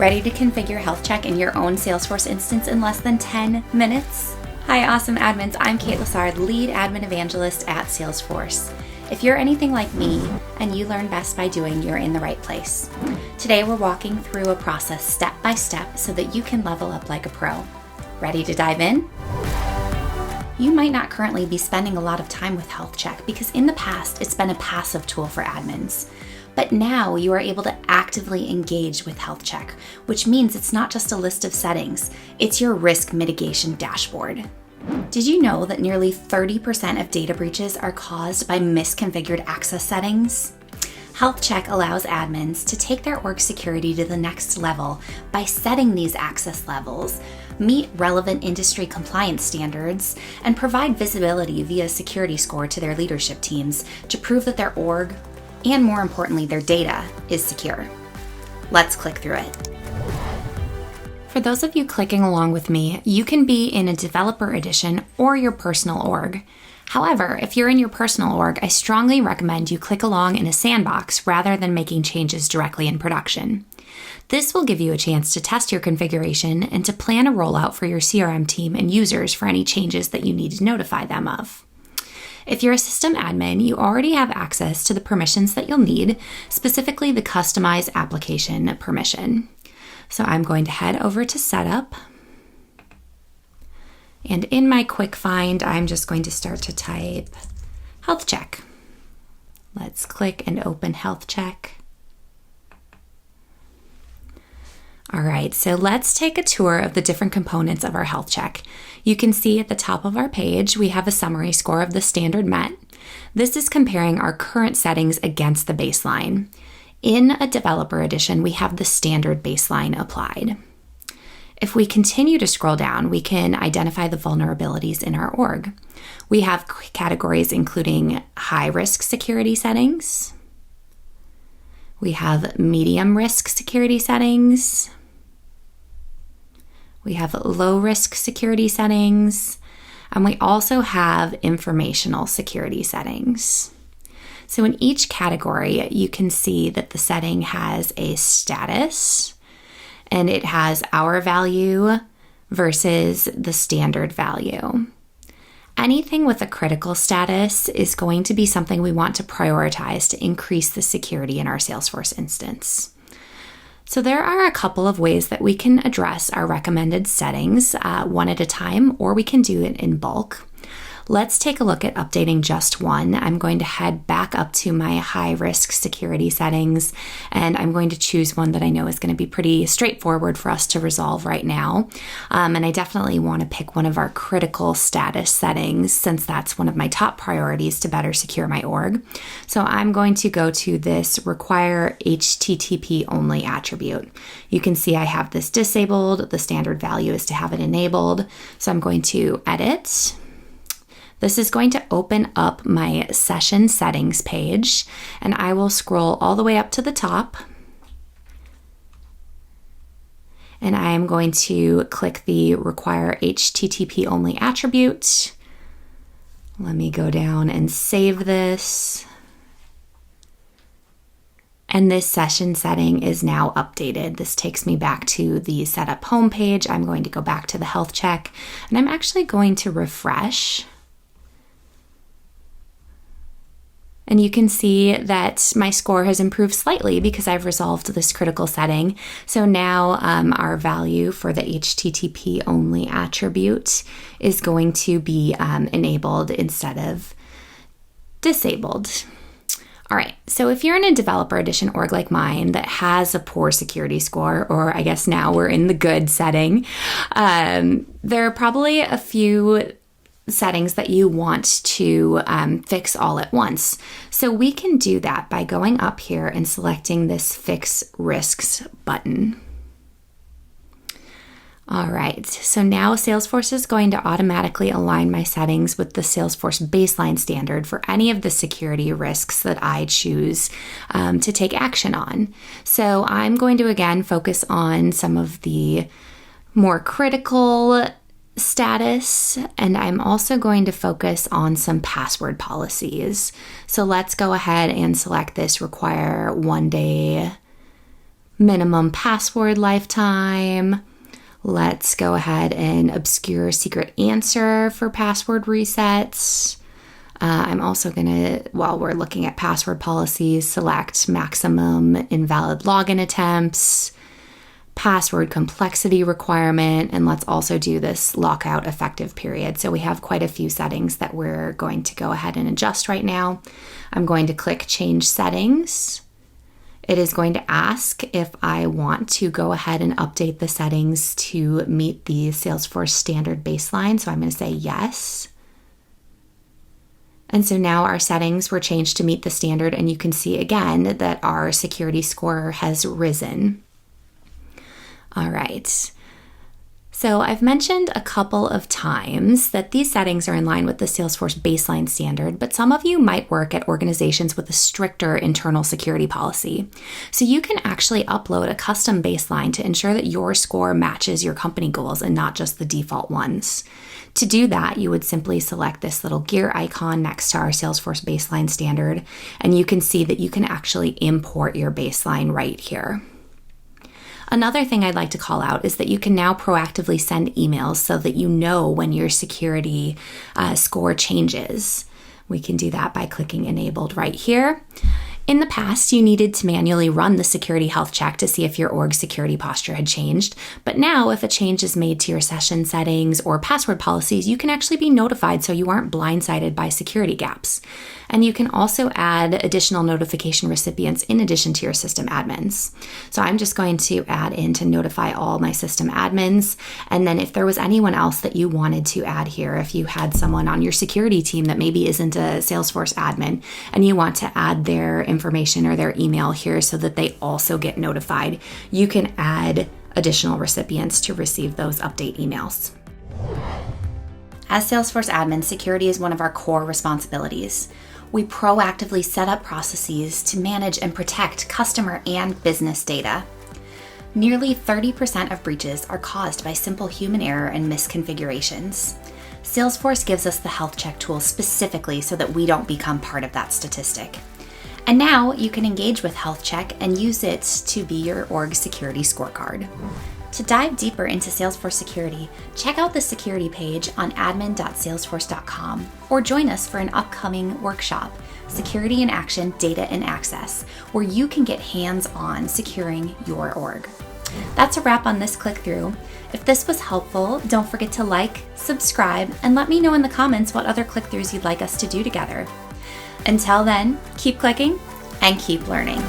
Ready to configure Health Check in your own Salesforce instance in less than 10 minutes? Hi, awesome admins. I'm Kate Lessard, lead admin evangelist at Salesforce. If you're anything like me and you learn best by doing, you're in the right place. Today, we're walking through a process step by step so that you can level up like a pro. Ready to dive in? You might not currently be spending a lot of time with Health Check because in the past, it's been a passive tool for admins. But now you are able to actively engage with Health Check, which means it's not just a list of settings, it's your risk mitigation dashboard. Did you know that nearly 30% of data breaches are caused by misconfigured access settings? Health Check allows admins to take their org security to the next level by setting these access levels, meet relevant industry compliance standards, and provide visibility via security score to their leadership teams to prove that their org, and more importantly, their data, is secure. Let's click through it. For those of you clicking along with me, you can be in a developer edition or your personal org. However, if you're in your personal org, I strongly recommend you click along in a sandbox rather than making changes directly in production. This will give you a chance to test your configuration and to plan a rollout for your CRM team and users for any changes that you need to notify them of. If you're a system admin, you already have access to the permissions that you'll need, specifically the Customize Application permission. So I'm going to head over to Setup. And in my quick find, I'm just going to start to type Health Check. Let's click and open Health Check. All right, so let's take a tour of the different components of our Health Check. You can see at the top of our page, we have a summary score of the standard met. This is comparing our current settings against the baseline. In a developer edition, we have the standard baseline applied. If we continue to scroll down, we can identify the vulnerabilities in our org. We have categories including high-risk security settings. We have medium-risk security settings. We have low-risk security settings. And we also have informational security settings. So in each category, you can see that the setting has a status, and it has our value versus the standard value. Anything with a critical status is going to be something we want to prioritize to increase the security in our Salesforce instance. So there are a couple of ways that we can address our recommended settings one at a time, or we can do it in bulk. Let's take a look at updating just one. I'm going to head back up to my high-risk security settings, and I'm going to choose one that I know is going to be pretty straightforward for us to resolve right now. And I definitely want to pick one of our critical status settings since that's one of my top priorities to better secure my org. So I'm going to go to this require HTTP only attribute. You can see I have this disabled. The standard value is to have it enabled. So I'm going to edit. This is going to open up my session settings page, and I will scroll all the way up to the top. And I am going to click the require HTTP only attribute. Let me go down and save this. And this session setting is now updated. This takes me back to the setup homepage. I'm going to go back to the Health Check, and I'm actually going to refresh. And you can see that my score has improved slightly because I've resolved this critical setting. So now our value for the HTTP only attribute is going to be enabled instead of disabled. All right, so if you're in a developer edition org like mine that has a poor security score, or I guess now we're in the good setting, there are probably a few settings that you want to fix all at once. So we can do that by going up here and selecting this Fix Risks button. All right, so now Salesforce is going to automatically align my settings with the Salesforce baseline standard for any of the security risks that I choose to take action on. So I'm going to again focus on some of the more critical status, and I'm also going to focus on some password policies. So let's go ahead and select this require 1-day minimum password lifetime. Let's go ahead and obscure secret answer for password resets. I'm also going to, while we're looking at password policies, select maximum invalid login attempts, password complexity requirement, and let's also do this lockout effective period. So we have quite a few settings that we're going to go ahead and adjust right now. I'm going to click Change Settings. It is going to ask if I want to go ahead and update the settings to meet the Salesforce standard baseline. So I'm going to say yes. And so now our settings were changed to meet the standard, and you can see again that our security score has risen. All right. So I've mentioned a couple of times that these settings are in line with the Salesforce baseline standard, but some of you might work at organizations with a stricter internal security policy. So you can actually upload a custom baseline to ensure that your score matches your company goals and not just the default ones. To do that, you would simply select this little gear icon next to our Salesforce baseline standard, and you can see that you can actually import your baseline right here. Another thing I'd like to call out is that you can now proactively send emails so that you know when your security score changes. We can do that by clicking Enabled right here. In the past, you needed to manually run the security health check to see if your org security posture had changed. But now, if a change is made to your session settings or password policies, you can actually be notified so you aren't blindsided by security gaps. And you can also add additional notification recipients in addition to your system admins. So I'm just going to add in to notify all my system admins. And then if there was anyone else that you wanted to add here, if you had someone on your security team that maybe isn't a Salesforce admin and you want to add their information or their email here so that they also get notified, you can add additional recipients to receive those update emails. As Salesforce admins, security is one of our core responsibilities. We proactively set up processes to manage and protect customer and business data. Nearly 30% of breaches are caused by simple human error and misconfigurations. Salesforce gives us the health check tool specifically so that we don't become part of that statistic. And now you can engage with health check and use it to be your org security scorecard. To dive deeper into Salesforce security, check out the security page on admin.salesforce.com or join us for an upcoming workshop, Security in Action, Data and Access, where you can get hands-on securing your org. That's a wrap on this click-through. If this was helpful, don't forget to like, subscribe, and let me know in the comments what other click-throughs you'd like us to do together. Until then, keep clicking and keep learning.